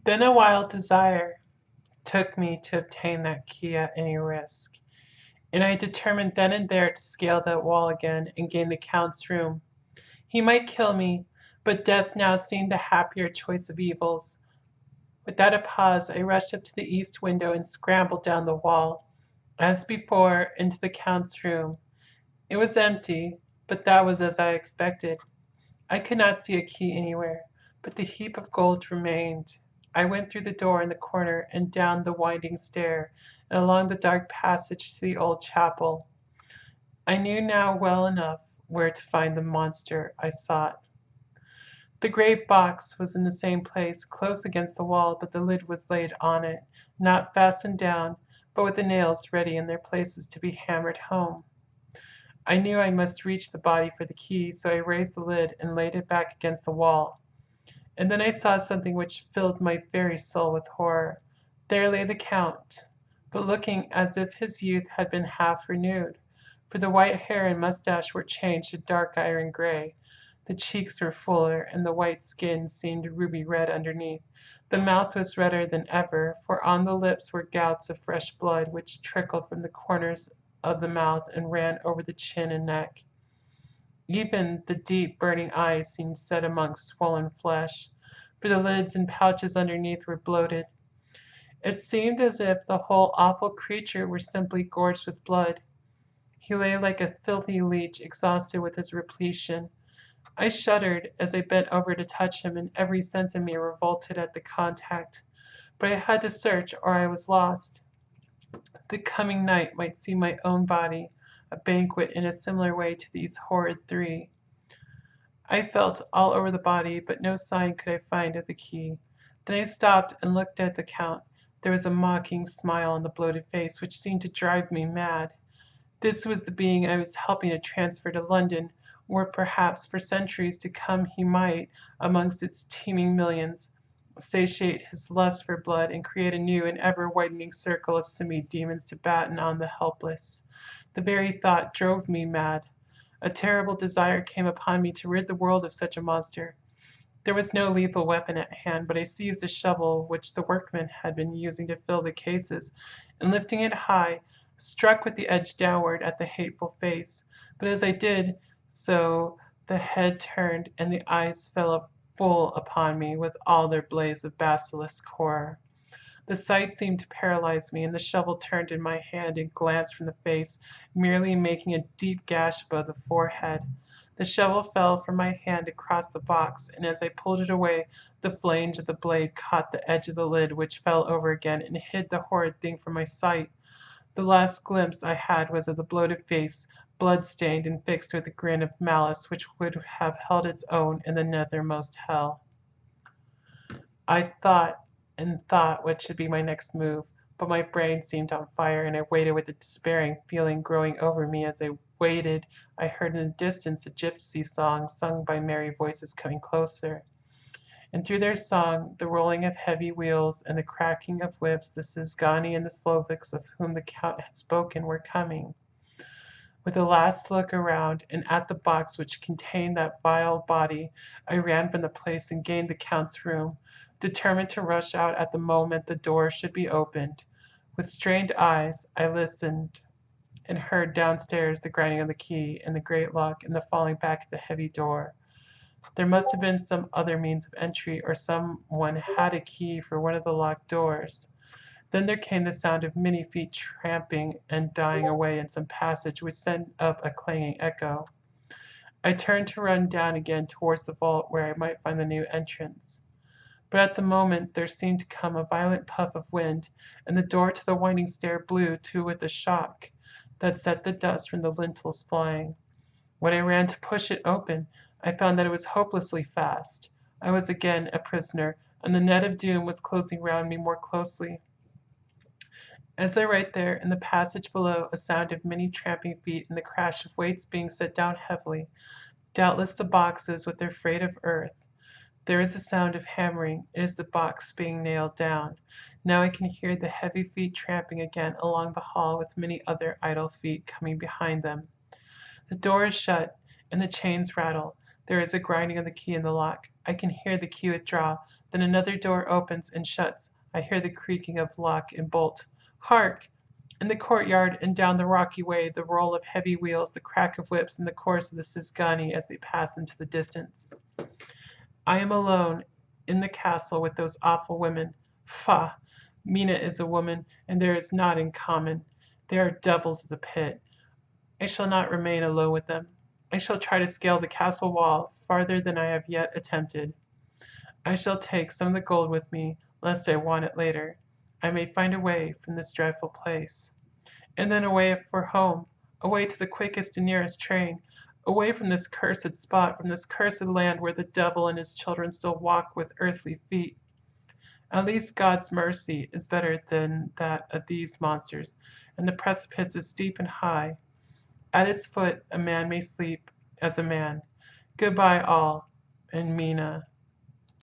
Then a wild desire took me to obtain that key at any risk, and I determined then and there to scale that wall again and gain the Count's room. He might kill me, but death now seemed the happier choice of evils. Without a pause, I rushed up to the east window and scrambled down the wall, as before, into the Count's room. It was empty, but that was as I expected. I could not see a key anywhere, but the heap of gold remained. I went through the door in the corner and down the winding stair and along the dark passage to the old chapel. I knew now well enough where to find the monster I sought. The great box was in the same place, close against the wall, but the lid was laid on it, not fastened down, but with the nails ready in their places to be hammered home. I knew I must reach the body for the key, so I raised the lid and laid it back against the wall. And then I saw something which filled my very soul with horror. There lay the Count, but looking as if his youth had been half renewed, for the white hair and mustache were changed to dark iron gray. The cheeks were fuller, and the white skin seemed ruby red underneath. The mouth was redder than ever, for on the lips were gouts of fresh blood which trickled from the corners of the mouth and ran over the chin and neck. Even the deep burning eyes seemed set amongst swollen flesh, for the lids and pouches underneath were bloated. It seemed as if the whole awful creature were simply gorged with blood. He lay like a filthy leech, exhausted with his repletion. I shuddered as I bent over to touch him, and every sense in me revolted at the contact. But I had to search, or I was lost. The coming night might see my own body a banquet in a similar way to these horrid three. I felt all over the body, but no sign could I find of the key. Then I stopped and looked at the Count. There was a mocking smile on the bloated face which seemed to drive me mad. This was the being I was helping to transfer to London, where perhaps for centuries to come he might, amongst its teeming millions, satiate his lust for blood and create a new and ever widening circle of semi demons to batten on the helpless. The very thought drove me mad. A terrible desire came upon me to rid the world of such a monster. There was no lethal weapon at hand, but I seized a shovel which the workmen had been using to fill the cases, and lifting it high, struck with the edge downward at the hateful face. But as I did so, the head turned, and the eyes fell up full upon me with all their blaze of basilisk horror. The sight seemed to paralyze me, and the shovel turned in my hand and glanced from the face, merely making a deep gash above the forehead. The shovel fell from my hand across the box, and as I pulled it away, the flange of the blade caught the edge of the lid, which fell over again and hid the horrid thing from my sight. The last glimpse I had was of the bloated face, blood-stained and fixed with a grin of malice which would have held its own in the nethermost hell. I thought and thought what should be my next move, but my brain seemed on fire, and I waited with a despairing feeling growing over me. As I waited, I heard in the distance a gypsy song sung by merry voices coming closer. And through their song, the rolling of heavy wheels and the cracking of whips, the Szgany and the Slovaks of whom the Count had spoken were coming. With a last look around and at the box which contained that vile body, I ran from the place and gained the Count's room, determined to rush out at the moment the door should be opened. With strained eyes, I listened and heard downstairs the grinding of the key in the great lock and the falling back of the heavy door. There must have been some other means of entry, or someone had a key for one of the locked doors. Then there came the sound of many feet tramping and dying away in some passage which sent up a clanging echo. I turned to run down again towards the vault where I might find the new entrance. But at the moment there seemed to come a violent puff of wind, and the door to the winding stair blew to with a shock that set the dust from the lintels flying. When I ran to push it open, I found that it was hopelessly fast. I was again a prisoner, and the net of doom was closing round me more closely. As I write there, in the passage below, a sound of many tramping feet and the crash of weights being set down heavily, doubtless the boxes with their freight of earth. There is a sound of hammering. It is the box being nailed down. Now I can hear the heavy feet tramping again along the hall with many other idle feet coming behind them. The door is shut, and the chains rattle. There is a grinding of the key in the lock. I can hear the key withdraw. Then another door opens and shuts. I hear the creaking of lock and bolt. Hark! In the courtyard and down the rocky way, the roll of heavy wheels, the crack of whips, and the chorus of the Cisgani as they pass into the distance. I am alone in the castle with those awful women. Faugh! Mina is a woman, and there is naught in common. They are devils of the pit. I shall not remain alone with them. I shall try to scale the castle wall farther than I have yet attempted. I shall take some of the gold with me, lest I want it later. I may find a way from this dreadful place. And then away for home, away to the quickest and nearest train, away from this cursed spot, from this cursed land where the devil and his children still walk with earthly feet. At least God's mercy is better than that of these monsters, and the precipice is steep and high. At its foot a man may sleep as a man. Goodbye all, and Mina.